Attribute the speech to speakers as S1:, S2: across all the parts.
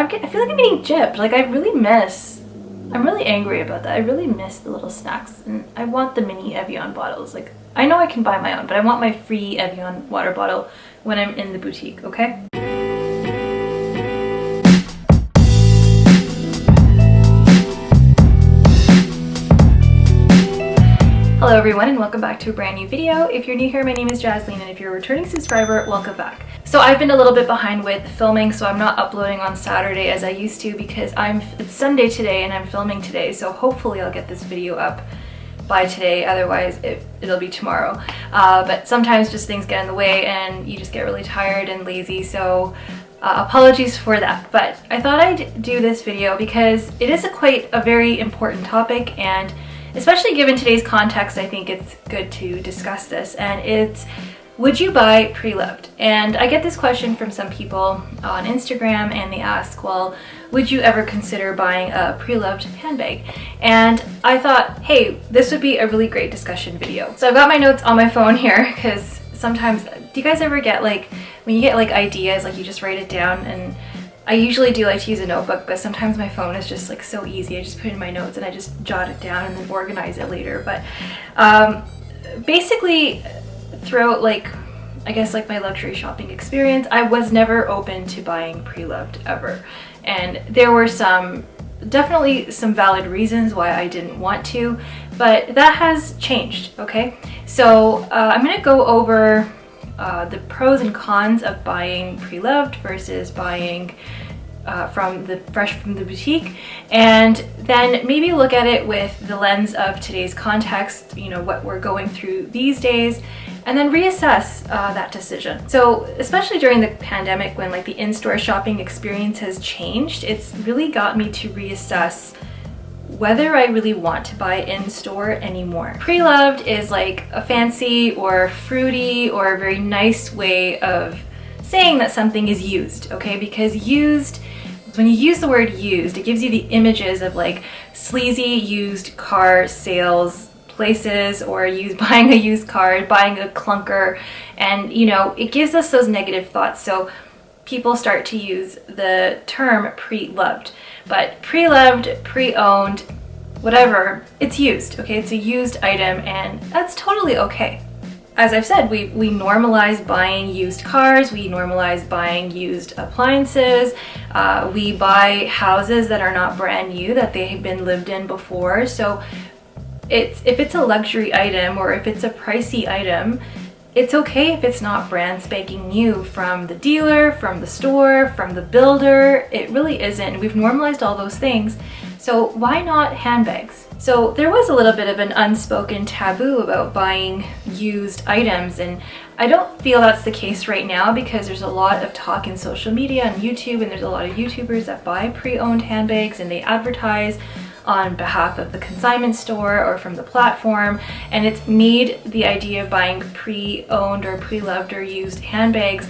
S1: I feel like I'm getting gypped. Like I'm really angry about that. I really miss the little snacks, and I want the mini Evian bottles. Like I know I can buy my own, but I want my free Evian water bottle when I'm in the boutique, okay? Hello everyone and welcome back to a brand new video. If you're new here, my name is Jasleen, and if you're a returning subscriber, welcome back. So I've been a little bit behind with filming, so I'm not uploading on Saturday as I used to because it's Sunday today and I'm filming today, so hopefully I'll get this video up by today, otherwise it'll be tomorrow. But sometimes just things get in the way and you just get really tired and lazy, so apologies for that. But I thought I'd do this video because it is quite a very important topic, and especially given today's context, I think it's good to discuss this, and it's, would you buy pre-loved? And I get this question from some people on Instagram, and they ask, well, would you ever consider buying a pre-loved handbag? And I thought, hey, this would be a really great discussion video. So I've got my notes on my phone here, because sometimes, do you guys ever get like, when you get like ideas, like you just write it down? And I usually do like to use a notebook, but sometimes my phone is just like so easy. I just put it in my notes and I just jot it down and then organize it later. But basically, throughout like, I guess like my luxury shopping experience, I was never open to buying pre-loved ever. And there were definitely some valid reasons why I didn't want to, but that has changed, okay? So I'm gonna go over the pros and cons of buying pre-loved versus buying fresh from the boutique, and then maybe look at it with the lens of today's context, you know, what we're going through these days, and then reassess that decision. So especially during the pandemic, when like the in-store shopping experience has changed, it's really got me to reassess whether I really want to buy in-store anymore. Pre-loved is like a fancy or fruity or a very nice way of saying that something is used, okay? Because used, when you use the word used, it gives you the images of like sleazy used car sales places, or buying a used car, buying a clunker, and you know, it gives us those negative thoughts. So people start to use the term pre-loved. But pre-loved, pre-owned, whatever, it's used, okay? It's a used item, and that's totally okay. As I've said, we normalize buying used cars, we normalize buying used appliances, we buy houses that are not brand new, that they have been lived in before. So if it's a luxury item or if it's a pricey item, it's okay if it's not brand spanking new from the dealer, from the store, from the builder. It really isn't. We've normalized all those things. So why not handbags? So there was a little bit of an unspoken taboo about buying used items, and I don't feel that's the case right now because there's a lot of talk in social media and YouTube, and there's a lot of YouTubers that buy pre-owned handbags and they advertise on behalf of the consignment store or from the platform, and it's made the idea of buying pre-owned or pre-loved or used handbags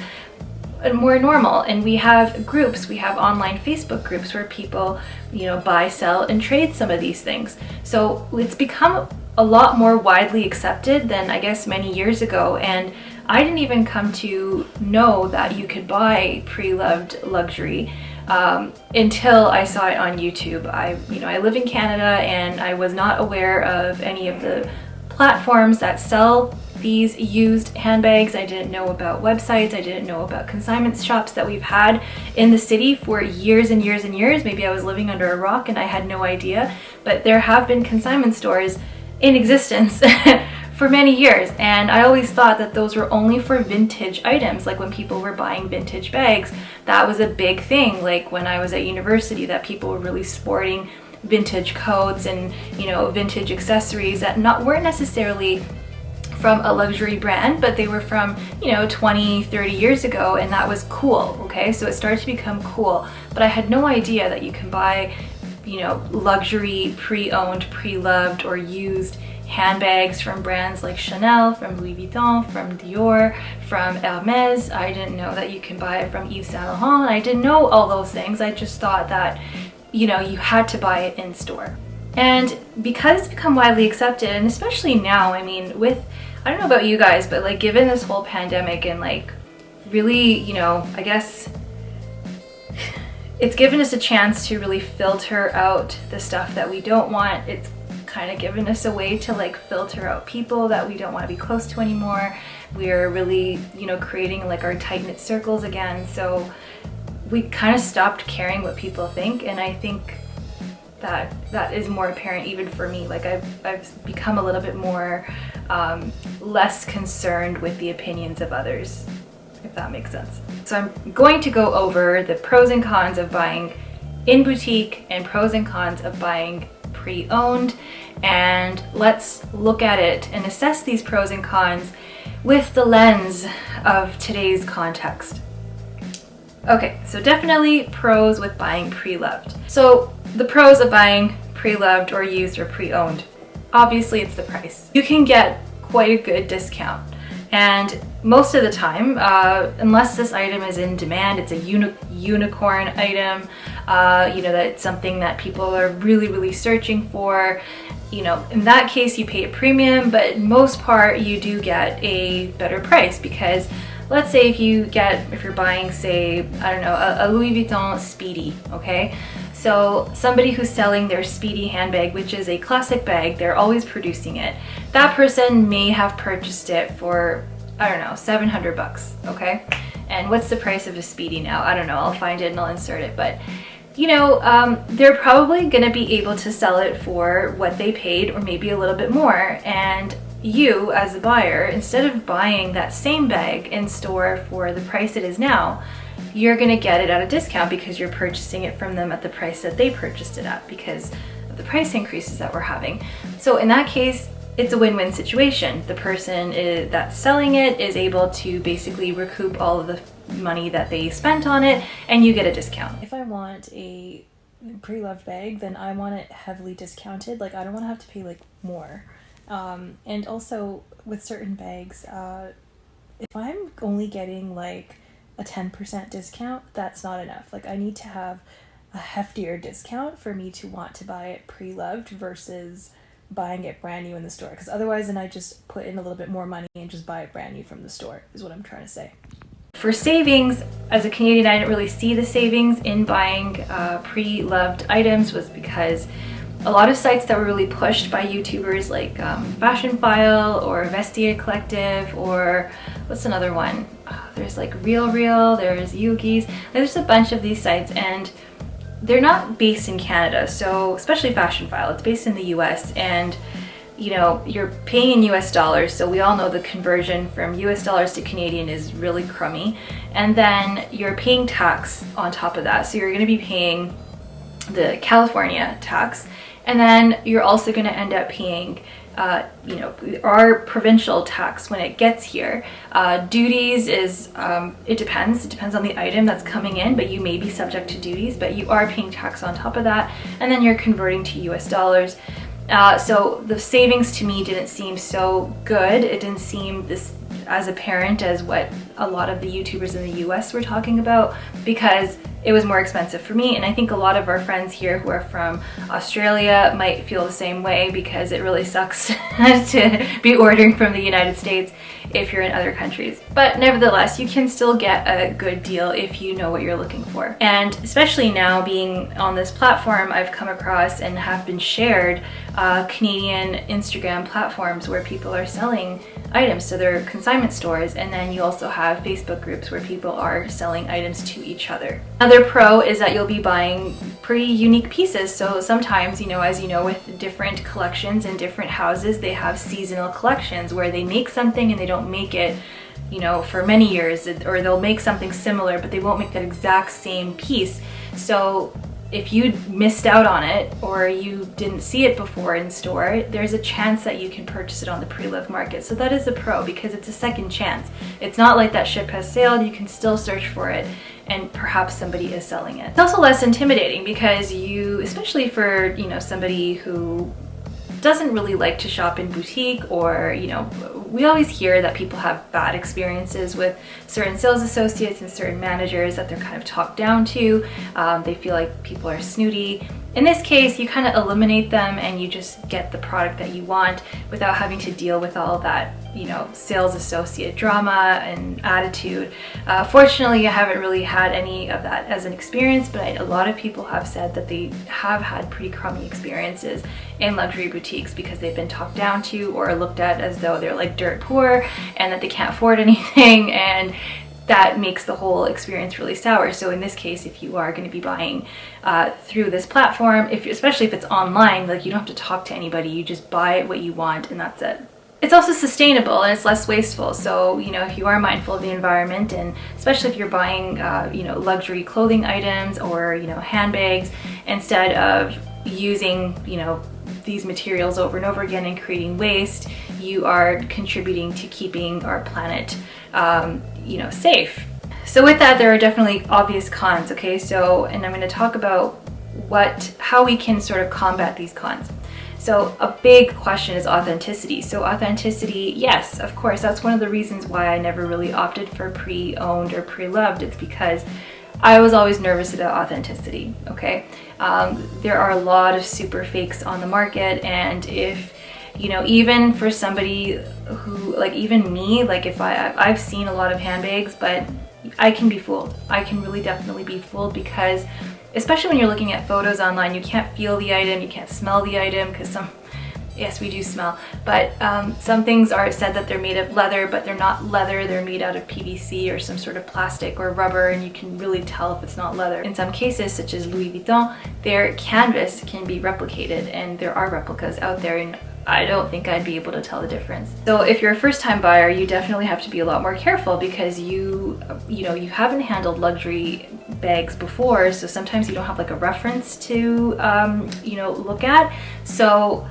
S1: more normal. And we have groups, we have online Facebook groups where people, you know, buy, sell, and trade some of these things. So it's become a lot more widely accepted than I guess many years ago, and I didn't even come to know that you could buy pre-loved luxury until I saw it on YouTube. I live in Canada, and I was not aware of any of the platforms that sell these used handbags. I didn't know about websites. I didn't know about consignment shops that we've had in the city for years and years and years. Maybe I was living under a rock and I had no idea, but there have been consignment stores in existence for many years, and I always thought that those were only for vintage items. Like when people were buying vintage bags, that was a big thing. Like when I was at university, that people were really sporting vintage coats and, you know, vintage accessories that weren't necessarily from a luxury brand, but they were from, you know, 20, 30 years ago, and that was cool, okay? So it started to become cool, but I had no idea that you can buy, you know, luxury, pre-owned, pre-loved, or used handbags from brands like Chanel, from Louis Vuitton, from Dior, from Hermes. I didn't know that you can buy it from Yves Saint Laurent. I didn't know all those things. I just thought that, you know, you had to buy it in store. And because it's become widely accepted, and especially now, I mean, I don't know about you guys, but like given this whole pandemic and like really, you know, I guess It's given us a chance to really filter out the stuff that we don't want. It's kind of given us a way to like filter out people that we don't want to be close to anymore. We're really, you know, creating like our tight-knit circles again. So we kind of stopped caring what people think, and I think that is more apparent even for me. Like I've become a little bit more less concerned with the opinions of others, if that makes sense. So I'm going to go over the pros and cons of buying in boutique and pros and cons of buying pre-owned, and let's look at it and assess these pros and cons with the lens of today's context. Okay, so definitely pros with buying pre-loved. So the pros of buying pre-loved or used or pre-owned, obviously it's the price. You can get quite a good discount, and most of the time, unless this item is in demand, it's a unicorn item, you know, that it's something that people are really searching for. You know, in that case you pay a premium, but in most part you do get a better price, because let's say if you're buying, say, I don't know, a Louis Vuitton Speedy, okay? So somebody who's selling their Speedy handbag, which is a classic bag, they're always producing it. That person may have purchased it for, I don't know, $700, okay? And what's the price of a Speedy now? I don't know, I'll find it and I'll insert it, but you know, they're probably gonna be able to sell it for what they paid or maybe a little bit more. And you as a buyer, instead of buying that same bag in store for the price it is now, you're gonna get it at a discount because you're purchasing it from them at the price that they purchased it at because of the price increases that we're having. So in that case, it's a win-win situation. The person that's selling it is able to basically recoup all of the money that they spent on it, and you get a discount. If I want a pre-loved bag, then I want it heavily discounted. Like, I don't want to have to pay like more. And also with certain bags, if I'm only getting like a 10% discount, that's not enough. Like, I need to have a heftier discount for me to want to buy it pre-loved versus buying it brand new in the store, because otherwise then I just put in a little bit more money and just buy it brand new from the store, is what I'm trying to say. For savings, as a Canadian, I didn't really see the savings in buying pre-loved items, was because a lot of sites that were really pushed by YouTubers like Fashion File or Vestiaire Collective, or what's another one? There's like Real, there's Yugi's, there's a bunch of these sites, and they're not based in Canada, so especially Fashion File, it's based in the US, and you know, you're paying in US dollars, so we all know the conversion from US dollars to Canadian is really crummy, and then you're paying tax on top of that, so you're going to be paying the California tax, and then you're also going to end up paying you know, our provincial tax when it gets here. Duties is, it depends on the item that's coming in, but you may be subject to duties, but you are paying tax on top of that, and then you're converting to US dollars. So the savings to me didn't seem so good. It didn't seem this as apparent as what a lot of the YouTubers in the US were talking about, because it was more expensive for me, and I think a lot of our friends here who are from Australia might feel the same way, because it really sucks to be ordering from the United States if you're in other countries. But nevertheless, you can still get a good deal if you know what you're looking for. And especially now, being on this platform, I've come across and have been shared Canadian Instagram platforms where people are selling items to their consignment stores, and then you also have Facebook groups where people are selling items to each other. Another pro is that you'll be buying pretty unique pieces. So sometimes, you know, as you know, with different collections and different houses, they have seasonal collections where they make something and they don't make it, you know, for many years, or they'll make something similar but they won't make that exact same piece. So if you missed out on it or you didn't see it before in store, there's a chance that you can purchase it on the pre-loved market. So that is a pro, because it's a second chance. It's not like that ship has sailed. You can still search for it, and perhaps somebody is selling it. It's also less intimidating, because you, especially for, you know, somebody who doesn't really like to shop in boutique, or, you know, we always hear that people have bad experiences with certain sales associates and certain managers, that they're kind of talked down to. They feel like people are snooty. in this case, you kind of eliminate them and you just get the product that you want without having to deal with all that, you know, sales associate drama and attitude. Fortunately, I haven't really had any of that as an experience, but a lot of people have said that they have had pretty crummy experiences in luxury boutiques because they've been talked down to or looked at as though they're like dirt poor and that they can't afford anything, and that makes the whole experience really sour. So in this case, if you are going to be buying through this platform, especially if it's online, like you don't have to talk to anybody, you just buy what you want and that's it. It's also sustainable and it's less wasteful. So, you know, if you are mindful of the environment, and especially if you're buying, you know, luxury clothing items or, you know, handbags, instead of using, you know, these materials over and over again and creating waste, you are contributing to keeping our planet, you know, safe. So with that, there are definitely obvious cons, okay? So, and I'm going to talk about how we can sort of combat these cons. So a big question is authenticity. So authenticity, yes, of course, that's one of the reasons why I never really opted for pre-owned or pre-loved. It's because I was always nervous about authenticity, okay? There are a lot of super fakes on the market, and if, you know, even for somebody who, like even me, like if I've seen a lot of handbags, but I can be fooled. I can really definitely be fooled because, especially when you're looking at photos online, you can't feel the item, you can't smell the item, because yes, we do smell, but some things are said that they're made of leather, but they're not leather, they're made out of PVC or some sort of plastic or rubber, and you can really tell if it's not leather. In some cases, such as Louis Vuitton, their canvas can be replicated, and there are replicas out there, and I don't think I'd be able to tell the difference. So if you're a first-time buyer, you definitely have to be a lot more careful because you know, you haven't handled luxury bags before, so sometimes you don't have like a reference to, you know, look at. So,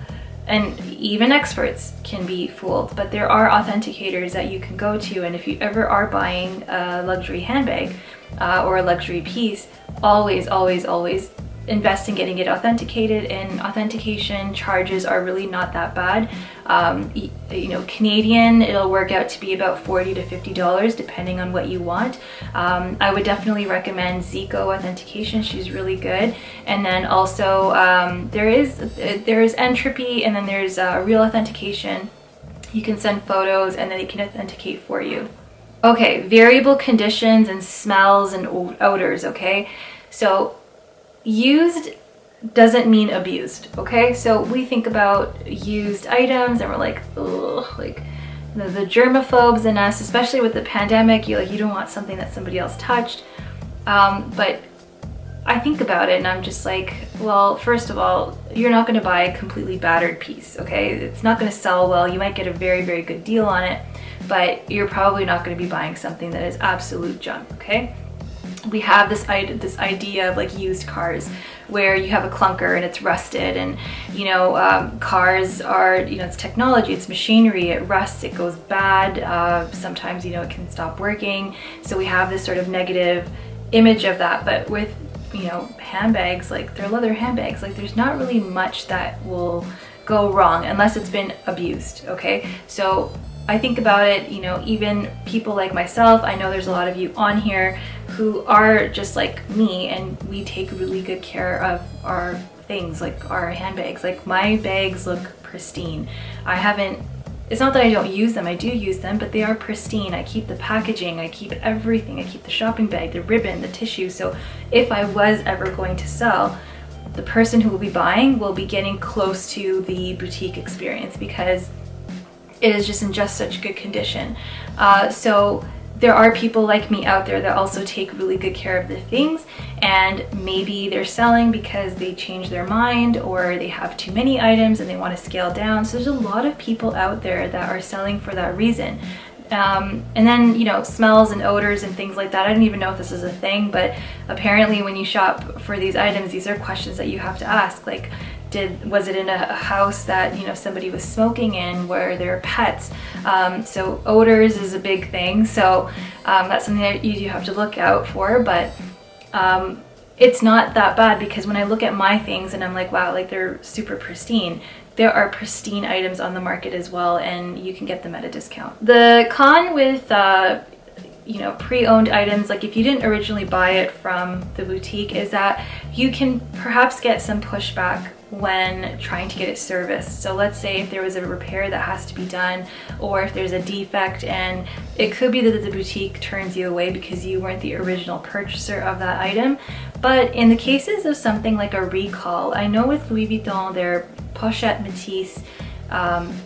S1: and even experts can be fooled, but there are authenticators that you can go to, and if you ever are buying a luxury handbag or a luxury piece, always, always, always invest in getting it authenticated, and authentication charges are really not that bad. You know, Canadian, it'll work out to be about $40 to $50 depending on what you want. I would definitely recommend Zico authentication. She's really good. And then also there is Entropy, and then there's Real Authentication. You can send photos and then they can authenticate for you. Okay, variable conditions and smells and odors, okay? So used doesn't mean abused, okay? So we think about used items and we're like, ugh, like the germaphobes in us, especially with the pandemic, you don't want something that somebody else touched. But I think about it and I'm just like, well, first of all, you're not going to buy a completely battered piece, okay? It's not going to sell well. You might get a very, very good deal on it, but you're probably not going to be buying something that is absolute junk, okay? We have this idea of like used cars where you have a clunker and it's rusted, and you know, cars are, you know, it's technology, it's machinery, it rusts, it goes bad, sometimes, you know, it can stop working, so we have this sort of negative image of that. But with, you know, handbags, like they're leather handbags, like there's not really much that will go wrong unless it's been abused, okay? So I think about it, you know, even people like myself, I know there's a lot of you on here who are just like me, and we take really good care of our things, like our handbags. Like my bags look pristine. It's not that I don't use them, I do use them, but they are pristine. I keep the packaging, I keep everything. I keep the shopping bag, the ribbon, the tissue. So if I was ever going to sell, the person who will be buying will be getting close to the boutique experience because it is just in just such good condition. So there are people like me out there that also take really good care of the things, and maybe they're selling because they change their mind or they have too many items and they want to scale down. So there's a lot of people out there that are selling for that reason. And then, you know, smells and odors and things like that. I don't even know if this is a thing, but apparently when you shop for these items, these are questions that you have to ask. Like, was it in a house that, you know, somebody was smoking in, where there are pets? So odors is a big thing. So that's something that you do have to look out for, but it's not that bad because when I look at my things and I'm like, wow, like they're super pristine. There are pristine items on the market as well, and you can get them at a discount. The con with you know, pre-owned items, like if you didn't originally buy it from the boutique, is that you can perhaps get some pushback when trying to get it serviced. So let's say if there was a repair that has to be done, or if there's a defect, and it could be that the boutique turns you away because you weren't the original purchaser of that item. But in the cases of something like a recall, I know with Louis Vuitton, their Pochette Métis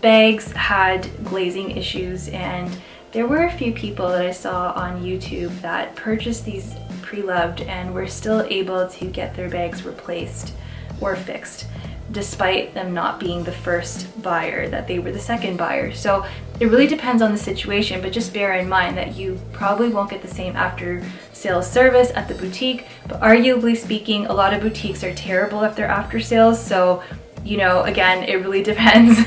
S1: bags had glazing issues, and there were a few people that I saw on YouTube that purchased these Preloved and were still able to get their bags replaced or fixed, despite them not being the first buyer, that they were the second buyer. So it really depends on the situation, but just bear in mind that you probably won't get the same after sales service at the boutique, but arguably speaking, a lot of boutiques are terrible at their after sales. So, you know, again, it really depends.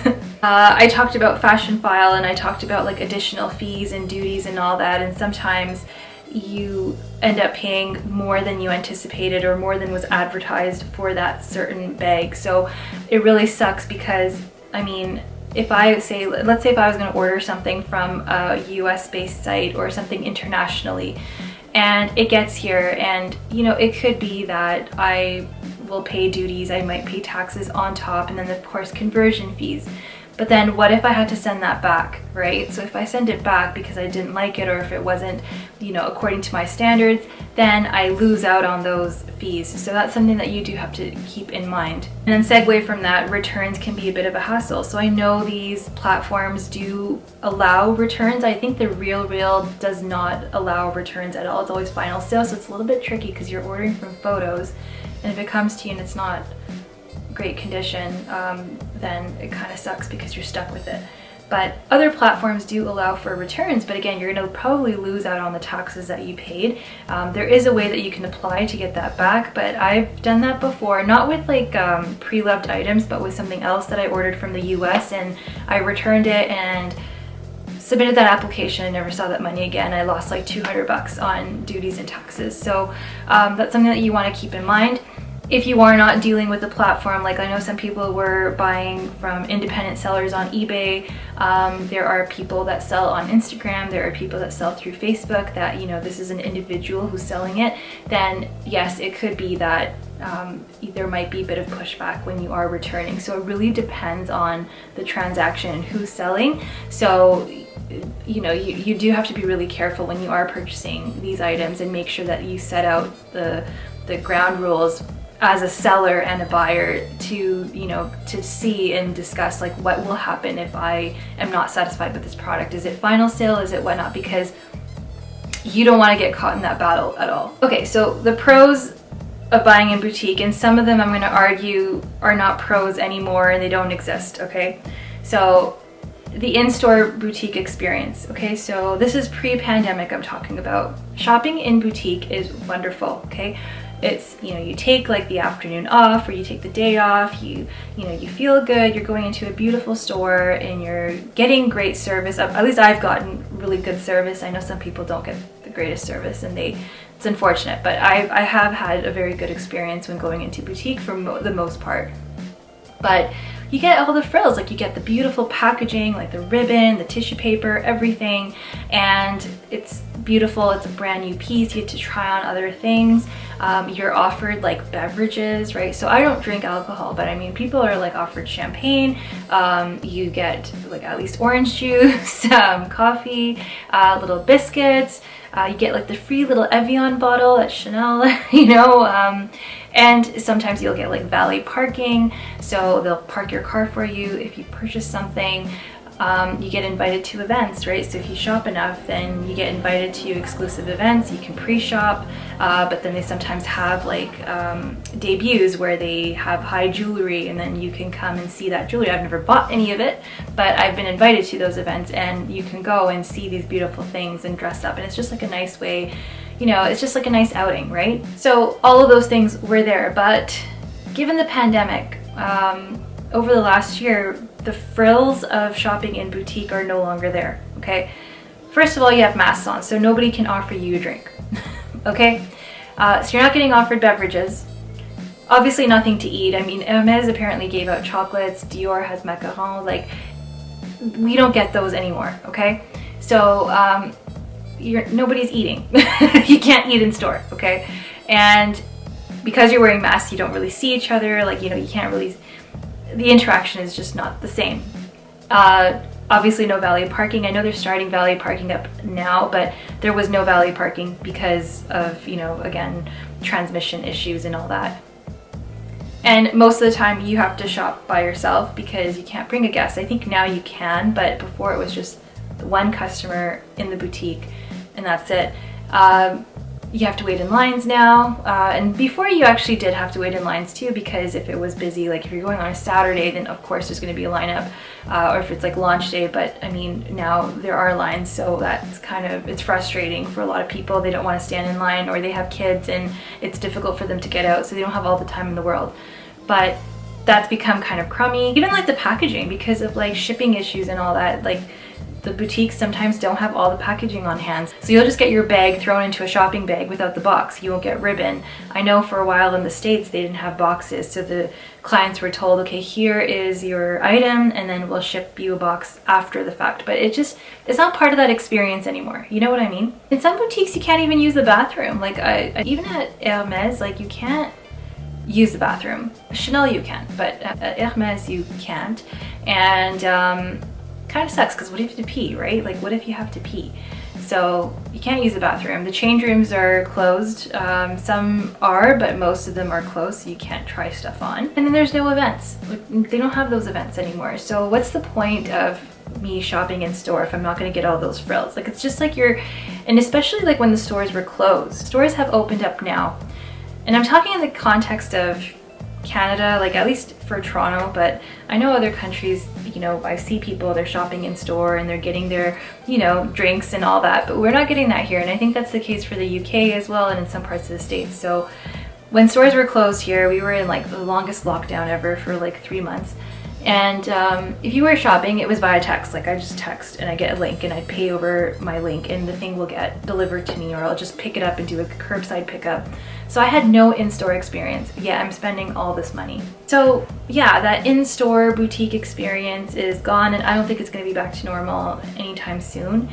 S1: I talked about fashion file, and I talked about like additional fees and duties and all that, and sometimes you end up paying more than you anticipated or more than was advertised for that certain bag. So it really sucks because, I mean, if I say, let's say if I was going to order something from a US based site or something internationally, and it gets here, and you know, it could be that I will pay duties, I might pay taxes on top, and then of course conversion fees. But then what if I had to send that back, right? So if I send it back because I didn't like it, or if it wasn't, you know, according to my standards, then I lose out on those fees. So that's something that you do have to keep in mind. And then segue from that, returns can be a bit of a hassle. So I know these platforms do allow returns. I think the Real does not allow returns at all. It's always final sale. So it's a little bit tricky because you're ordering from photos, and if it comes to you and it's not great condition, then it kind of sucks because you're stuck with it. But other platforms do allow for returns, but again, you're going to probably lose out on the taxes that you paid. There is a way that you can apply to get that back, but I've done that before, not with like pre-loved items, but with something else that I ordered from the US, and I returned it and submitted that application and never saw that money again. I lost like $200 on duties and taxes. So that's something that you want to keep in mind. If you are not dealing with a platform, like I know some people were buying from independent sellers on eBay, there are people that sell on Instagram, there are people that sell through Facebook, that, you know, this is an individual who's selling it, then yes, it could be that there might be a bit of pushback when you are returning. So it really depends on the transaction and who's selling. So, you know, you do have to be really careful when you are purchasing these items, and make sure that you set out the ground rules as a seller and a buyer to, you know, to see and discuss like what will happen if I am not satisfied with this product. Is it final sale? Is it whatnot? Because you don't want to get caught in that battle at all. Okay, so the pros of buying in boutique, and some of them I'm going to argue are not pros anymore and they don't exist, okay? So the in-store boutique experience, okay? So this is pre-pandemic I'm talking about. Shopping in boutique is wonderful, okay? It's, you know, you take like the afternoon off, or you take the day off, you know, you feel good, you're going into a beautiful store and you're getting great service. At least I've gotten really good service. I know some people don't get the greatest service, and it's unfortunate, but I have had a very good experience when going into boutique for the most part. But you get all the frills, like you get the beautiful packaging, like the ribbon, the tissue paper, everything, and it's beautiful. It's a brand new piece. You get to try on other things. You're offered like beverages, right? So I don't drink alcohol, but I mean, people are like offered champagne. You get like at least orange juice, coffee, little biscuits. You get like the free little Evian bottle at Chanel, you know, and sometimes you'll get like valet parking. So they'll park your car for you if you purchase something. You get invited to events, right? So if you shop enough, then you get invited to exclusive events. You can pre-shop, but then they sometimes have like debuts where they have high jewelry, and then you can come and see that jewelry. I've never bought any of it, but I've been invited to those events, and you can go and see these beautiful things and dress up, and it's just like a nice way, you know, it's just like a nice outing, right? So all of those things were there, but given the pandemic, over the last year, the frills of shopping in boutique are no longer there, okay? First of all, you have masks on, so nobody can offer you a drink, okay? So you're not getting offered beverages. Obviously nothing to eat. I mean, Hermes apparently gave out chocolates, Dior has macarons, like, we don't get those anymore, okay? So nobody's eating. You can't eat in store, okay? And because you're wearing masks, you don't really see each other. Like, you know, you can't really, the interaction is just not the same. Obviously no valet parking. I know they're starting valet parking up now, but there was no valet parking because of, you know, again, transmission issues and all that. And most of the time you have to shop by yourself because you can't bring a guest. I think now you can, but before it was just one customer in the boutique and that's it. You have to wait in lines now, and before you actually did have to wait in lines too, because if it was busy, like if you're going on a Saturday, then of course there's going to be a lineup, or if it's like launch day. But I mean, now there are lines, so that's kind of, it's frustrating for a lot of people. They don't want to stand in line, or they have kids and it's difficult for them to get out, so they don't have all the time in the world. But that's become kind of crummy, even like the packaging, because of like shipping issues and all that. Like, the boutiques sometimes don't have all the packaging on hand. So you'll just get your bag thrown into a shopping bag without the box. You won't get ribbon. I know for a while in the States they didn't have boxes, so the clients were told, okay, here is your item and then we'll ship you a box after the fact. But it's not part of that experience anymore. You know what I mean? In some boutiques you can't even use the bathroom. Like even at Hermes, like you can't use the bathroom. Chanel you can, but at Hermes you can't. And kind of sucks, because what if you have to pee, right? Like, what if you have to pee? So you can't use the bathroom. The change rooms are closed. Some are, but most of them are closed, so you can't try stuff on. And then there's no events. Like, they don't have those events anymore. So what's the point of me shopping in store if I'm not going to get all those frills? Like, it's just like and especially like when the stores were closed. Stores have opened up now. And I'm talking in the context of Canada, like at least for Toronto, but I know other countries, you know, I see people, they're shopping in store and they're getting their, you know, drinks and all that, but we're not getting that here. And I think that's the case for the UK as well, and in some parts of the States. So when stores were closed here, we were in like the longest lockdown ever for like 3 months. And if you were shopping, it was via text. Like, I just text and I get a link and I pay over my link and the thing will get delivered to me, or I'll just pick it up and do a curbside pickup. So I had no in-store experience, yet I'm spending all this money. So yeah, that in-store boutique experience is gone, and I don't think it's gonna be back to normal anytime soon.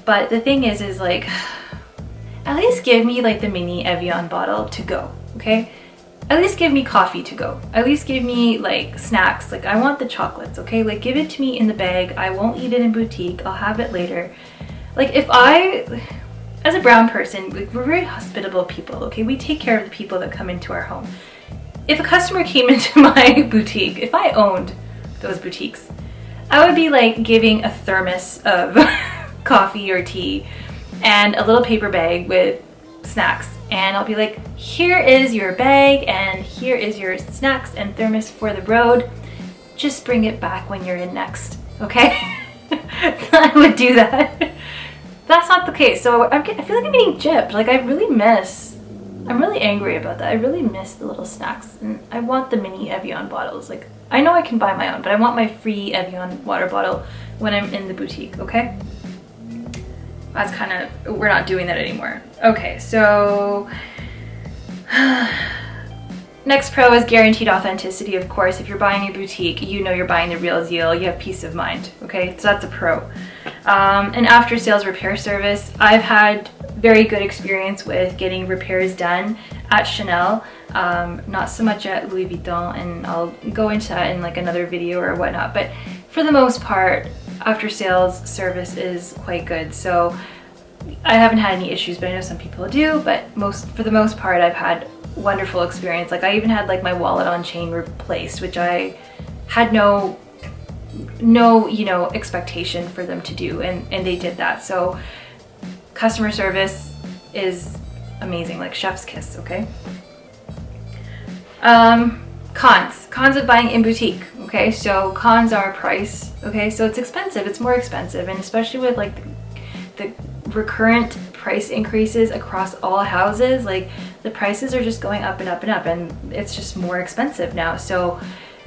S1: But the thing is like, at least give me like the mini Evian bottle to go, okay? At least give me coffee to go. At least give me like snacks. Like, I want the chocolates, okay? Like, give it to me in the bag. I won't eat it in boutique. I'll have it later. Like, as a brown person, we're very hospitable people, okay? We take care of the people that come into our home. If a customer came into my boutique, if I owned those boutiques, I would be like giving a thermos of coffee or tea and a little paper bag with snacks. And I'll be like, here is your bag and here is your snacks and thermos for the road. Just bring it back when you're in next, okay? I would do that. That's not the case. So I feel like I'm getting gypped. Like, I'm really angry about that. I really miss the little snacks, and I want the mini Evian bottles. Like, I know I can buy my own, but I want my free Evian water bottle when I'm in the boutique, okay? That's kind of, we're not doing that anymore. Okay, so next pro is guaranteed authenticity. Of course, if you're buying a boutique, you know you're buying the real deal. You have peace of mind, okay? So that's a pro. And after sales repair service, I've had very good experience with getting repairs done at Chanel, not so much at Louis Vuitton, and I'll go into that in like another video or whatnot, but for the most part, after sales service is quite good. So I haven't had any issues, but I know some people do, but for the most part, I've had wonderful experience. Like, I even had like my wallet on chain replaced, which I had no you know, expectation for them to do, and they did that. So customer service is amazing, like chef's kiss, okay? Cons of buying in boutique, okay? So cons are price, okay? So it's expensive, it's more expensive, and especially with like the recurrent price increases across all houses, like the prices are just going up and up and up, and it's just more expensive now. So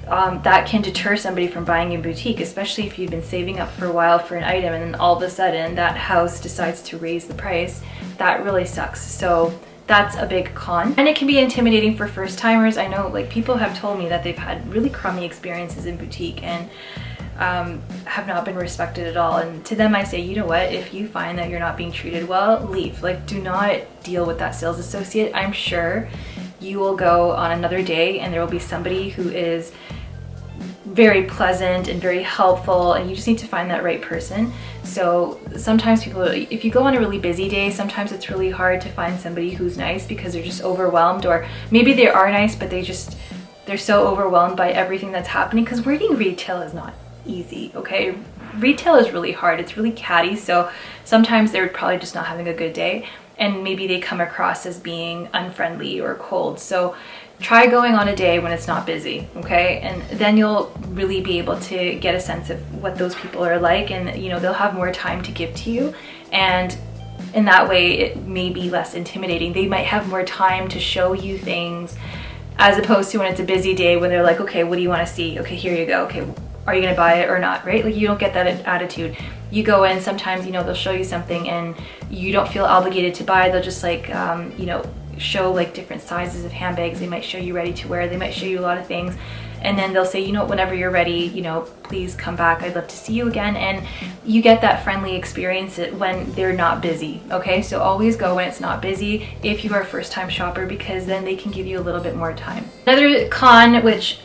S1: that can deter somebody from buying in boutique, especially if you've been saving up for a while for an item and then all of a sudden that house decides to raise the price. That really sucks. So that's a big con. And it can be intimidating for first timers. I know, like, people have told me that they've had really crummy experiences in boutique, and have not been respected at all. And to them I say, you know what, if you find that you're not being treated well, leave. Like, do not deal with that sales associate. I'm sure you will go on another day and there will be somebody who is very pleasant and very helpful, and you just need to find that right person. So sometimes people, if you go on a really busy day, sometimes it's really hard to find somebody who's nice because they're just overwhelmed, or maybe they are nice but they're so overwhelmed by everything that's happening, because working retail is not easy, okay? Retail is really hard, it's really catty, so sometimes they're probably just not having a good day, and maybe they come across as being unfriendly or cold. So try going on a day when it's not busy, okay? And then you'll really be able to get a sense of what those people are like, and you know, they'll have more time to give to you, and in that way it may be less intimidating. They might have more time to show you things, as opposed to when it's a busy day when they're like, okay, what do you want to see? Okay, here you go. Okay, are you gonna buy it or not, right? Like, you don't get that attitude. You go in, sometimes, you know, they'll show you something and you don't feel obligated to buy. They'll just like, you know, show like different sizes of handbags. They might show you ready to wear. They might show you a lot of things. And then they'll say, you know, whenever you're ready, you know, please come back. I'd love to see you again. And you get that friendly experience when they're not busy, okay? So always go when it's not busy if you are a first-time shopper, because then they can give you a little bit more time. Another con, which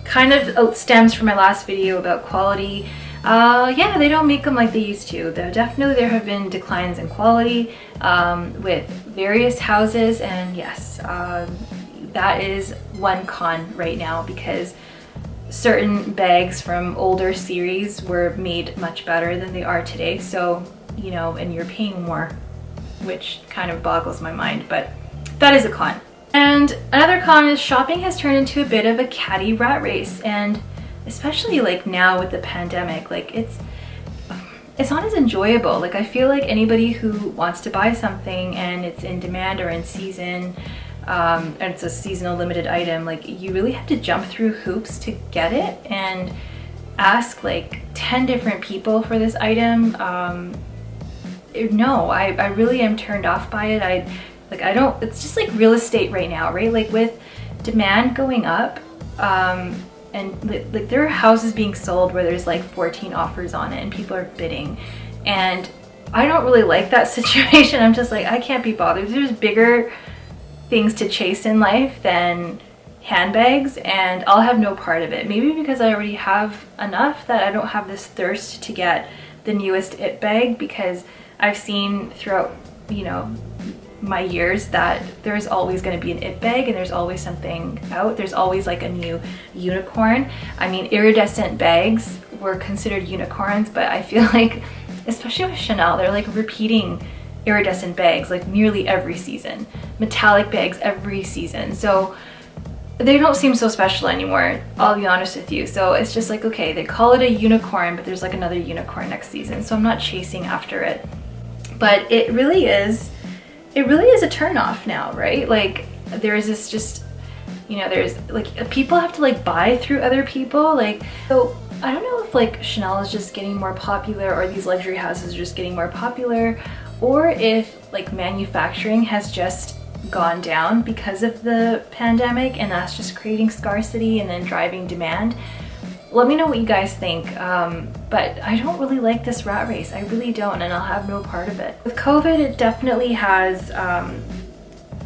S1: kind of stems from my last video about quality, yeah, they don't make them like they used to. There have been declines in quality with various houses, and yes, that is one con right now, because certain bags from older series were made much better than they are today. So, you know, and you're paying more, which kind of boggles my mind, but that is a con. And another con is shopping has turned into a bit of a catty rat race, and especially like now with the pandemic, like it's not as enjoyable. Like, I feel like anybody who wants to buy something and it's in demand or in season, and it's a seasonal limited item, like, you really have to jump through hoops to get it and ask like 10 different people for this item. No, I really am turned off by it. It's just like real estate right now, right? Like, with demand going up, and like there are houses being sold where there's like 14 offers on it and people are bidding, and I don't really like that situation. I'm just like, I can't be bothered. There's bigger things to chase in life than handbags, and I'll have no part of it. Maybe because I already have enough that I don't have this thirst to get the newest it bag, because I've seen throughout, you know, my years that there's always going to be an it bag, and there's always something out. There's always like a new unicorn. I mean, iridescent bags were considered unicorns, but I feel like, especially with Chanel, they're like repeating iridescent bags like nearly every season, metallic bags every season. So they don't seem so special anymore, I'll be honest with you. So it's just like, okay, they call it a unicorn, but there's like another unicorn next season, so I'm not chasing after it. But it really is a turn-off now, right? Like, there's this just, you know, there's like, people have to like buy through other people. Like, so I don't know if like Chanel is just getting more popular, or these luxury houses are just getting more popular, or if like manufacturing has just gone down because of the pandemic, and that's just creating scarcity and then driving demand. Let me know what you guys think, but I don't really like this rat race. I really don't, and I'll have no part of it. With COVID, it definitely has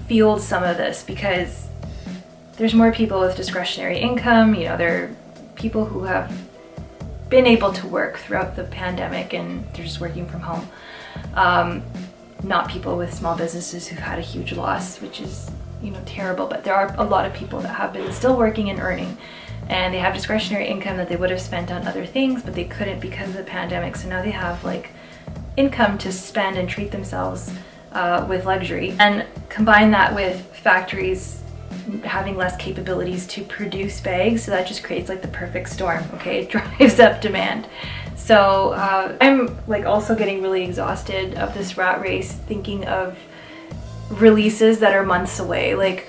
S1: fueled some of this, because there's more people with discretionary income. You know, there are people who have been able to work throughout the pandemic and they're just working from home. Not people with small businesses who've had a huge loss, which is, you know, terrible, but there are a lot of people that have been still working and earning, and they have discretionary income that they would have spent on other things, but they couldn't because of the pandemic. So now they have like income to spend and treat themselves with luxury. And combine that with factories having less capabilities to produce bags, so that just creates like the perfect storm, okay? It drives up demand. So I'm like also getting really exhausted of this rat race, thinking of releases that are months away. Like,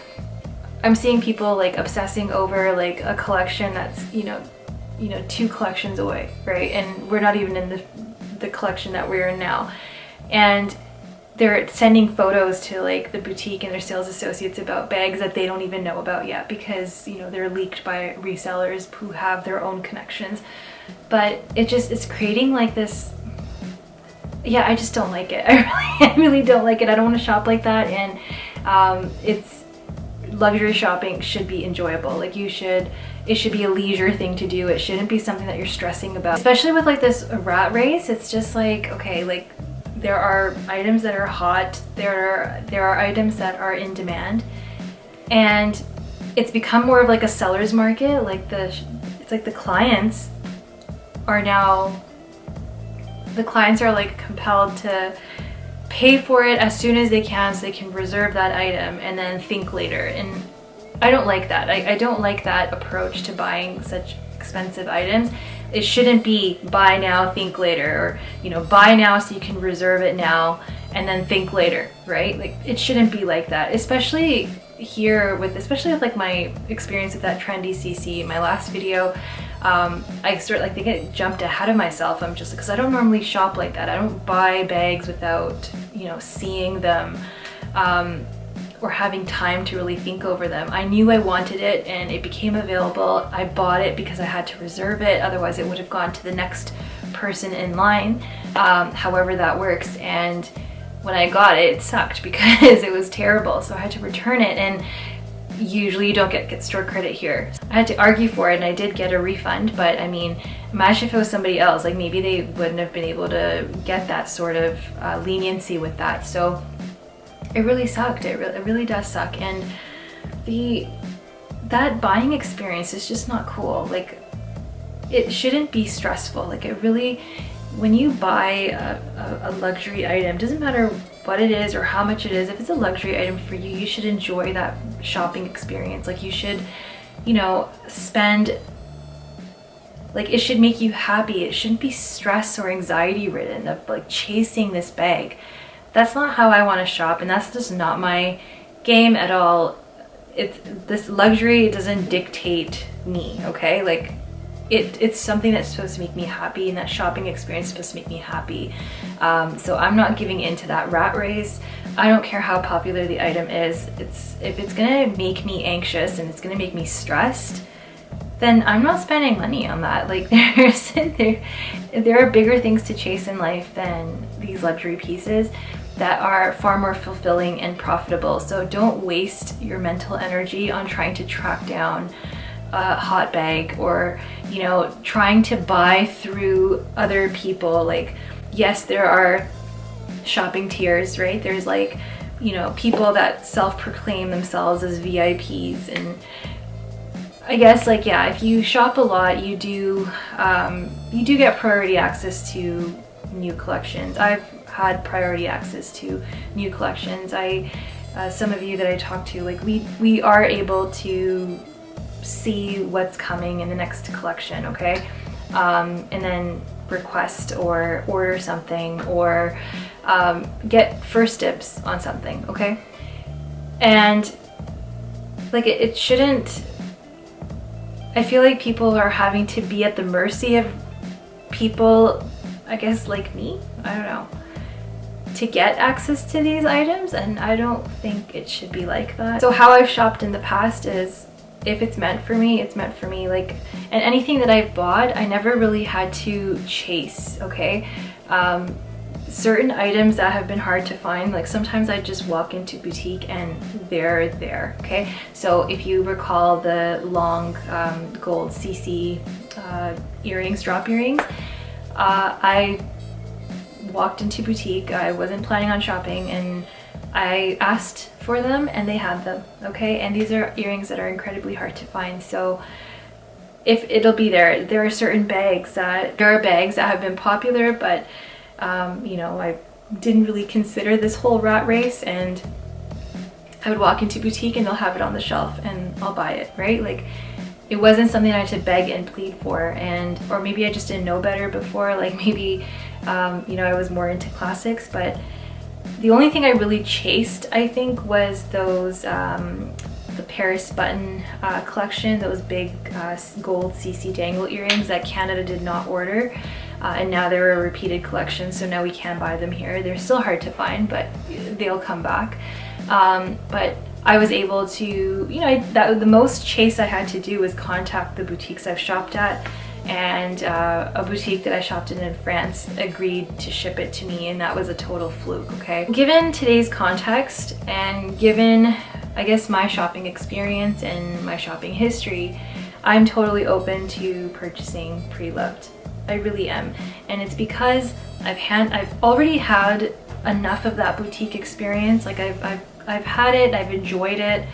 S1: I'm seeing people like obsessing over like a collection that's, you know, 2 collections away, right? And we're not even in the collection that we're in now. And they're sending photos to like the boutique and their sales associates about bags that they don't even know about yet, because you know they're leaked by resellers who have their own connections. But it's creating like this, yeah, I just don't like it. I really don't like it. I don't want to shop like that. And luxury shopping should be enjoyable. Like it should be a leisure thing to do. It shouldn't be something that you're stressing about, especially with like this rat race. It's just like, okay, like there are items that are hot, there are items that are in demand, and it's become more of like a seller's market. Like it's like the clients are like compelled to pay for it as soon as they can so they can reserve that item and then think later. And I don't like that. I don't like that approach to buying such expensive items. It shouldn't be buy now, think later, or you know, buy now so you can reserve it now and then think later, right? Like it shouldn't be like that, especially with like my experience with that trendy CC in my last video. I think it jumped ahead of myself. I'm just because I don't normally shop like that. I don't buy bags without, you know, seeing them or having time to really think over them. I knew I wanted it and it became available. I bought it because I had to reserve it. Otherwise it would have gone to the next person in line, however that works. And when I got it, it sucked because it was terrible. So I had to return it, and usually you don't get store credit here. I had to argue for it and I did get a refund, but I mean, imagine if it was somebody else, like maybe they wouldn't have been able to get that sort of leniency with that. So it really sucked. It really does suck. And that buying experience is just not cool. Like it shouldn't be stressful. Like it really, when you buy a luxury item, doesn't matter what it is or how much it is, if it's a luxury item for you, you should enjoy that shopping experience. Like you should, you know, it should make you happy. It shouldn't be stress or anxiety ridden of like chasing this bag. That's not how I want to shop, and that's just not my game at all. This luxury doesn't dictate me, okay? Like it's something that's supposed to make me happy, and that shopping experience is supposed to make me happy. So I'm not giving in to that rat race. I don't care how popular the item is. If it's gonna make me anxious and it's gonna make me stressed, then I'm not spending money on that. Like there are bigger things to chase in life than these luxury pieces that are far more fulfilling and profitable. So don't waste your mental energy on trying to track down a hot bag, or you know, trying to buy through other people. Like yes, there are shopping tiers, right? There's like, you know, people that self-proclaim themselves as VIPs, and I guess like, yeah, if you shop a lot, you do get priority access to new collections. I've had priority access to new collections. Some of you that I talk to, like we are able to see what's coming in the next collection, okay? And then request or order something, or get first dibs on something, okay? And like it shouldn't, I feel like people are having to be at the mercy of people, I guess like me, I don't know, to get access to these items, and I don't think it should be like that. So how I've shopped in the past is, if it's meant for me, it's meant for me. Like, and anything that I've bought, I never really had to chase, okay? Certain items that have been hard to find, like sometimes I just walk into boutique and they're there, okay? So if you recall the long gold CC earrings, drop earrings, I walked into boutique, I wasn't planning on shopping, and I asked for them and they had them, okay? And these are earrings that are incredibly hard to find, so if it'll be there. There are certain bags that have been popular, but you know, I didn't really consider this whole rat race, and I would walk into boutique and they'll have it on the shelf and I'll buy it, right? Like it wasn't something I had to beg and plead for, or maybe I just didn't know better before. Like maybe you know, I was more into classics, but the only thing I really chased, I think, was those the Paris button collection, those big gold CC dangle earrings that Canada did not order. and now they're a repeated collection, so now we can buy them here. They're still hard to find, but they'll come back. But I was able to, you know, the most chase I had to do was contact the boutiques I've shopped at, and a boutique that I shopped in France agreed to ship it to me, and that was a total fluke, okay? Given today's context and given, I guess, my shopping experience and my shopping history, I'm totally open to purchasing Preloved. I really am. And it's because I've already had enough of that boutique experience. Like I've had it, I've enjoyed it,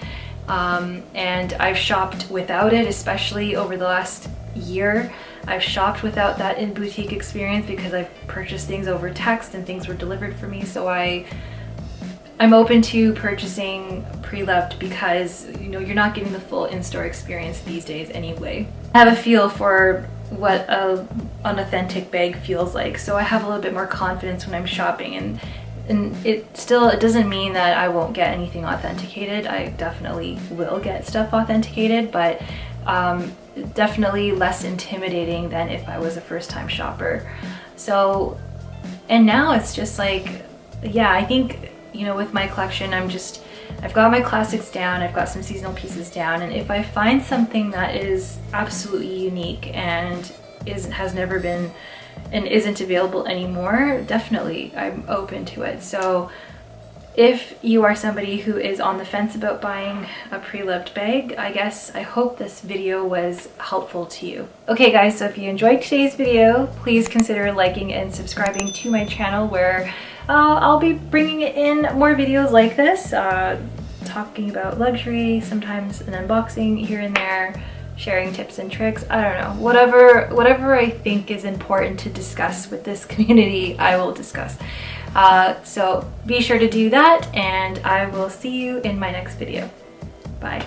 S1: and I've shopped without it, especially over the last year. I've shopped without that in boutique experience because I've purchased things over text and things were delivered for me. So I'm open to purchasing Preloved because, you know, you're not getting the full in-store experience these days anyway. I have a feel for what an authentic bag feels like, so I have a little bit more confidence when I'm shopping, and it doesn't mean that I won't get anything authenticated. I definitely will get stuff authenticated, but definitely less intimidating than if I was a first-time shopper. So, and now it's just like, yeah, I think, you know, with my collection, I've got my classics down, I've got some seasonal pieces down, and if I find something that is absolutely unique and has never been and isn't available anymore, definitely I'm open to it. So if you are somebody who is on the fence about buying a Preloved bag, I hope this video was helpful to you. Okay guys, so if you enjoyed today's video, please consider liking and subscribing to my channel, where I'll be bringing in more videos like this, talking about luxury, sometimes an unboxing here and there, sharing tips and tricks. I don't know, whatever I think is important to discuss with this community, I will discuss. So be sure to do that, and I will see you in my next video. Bye.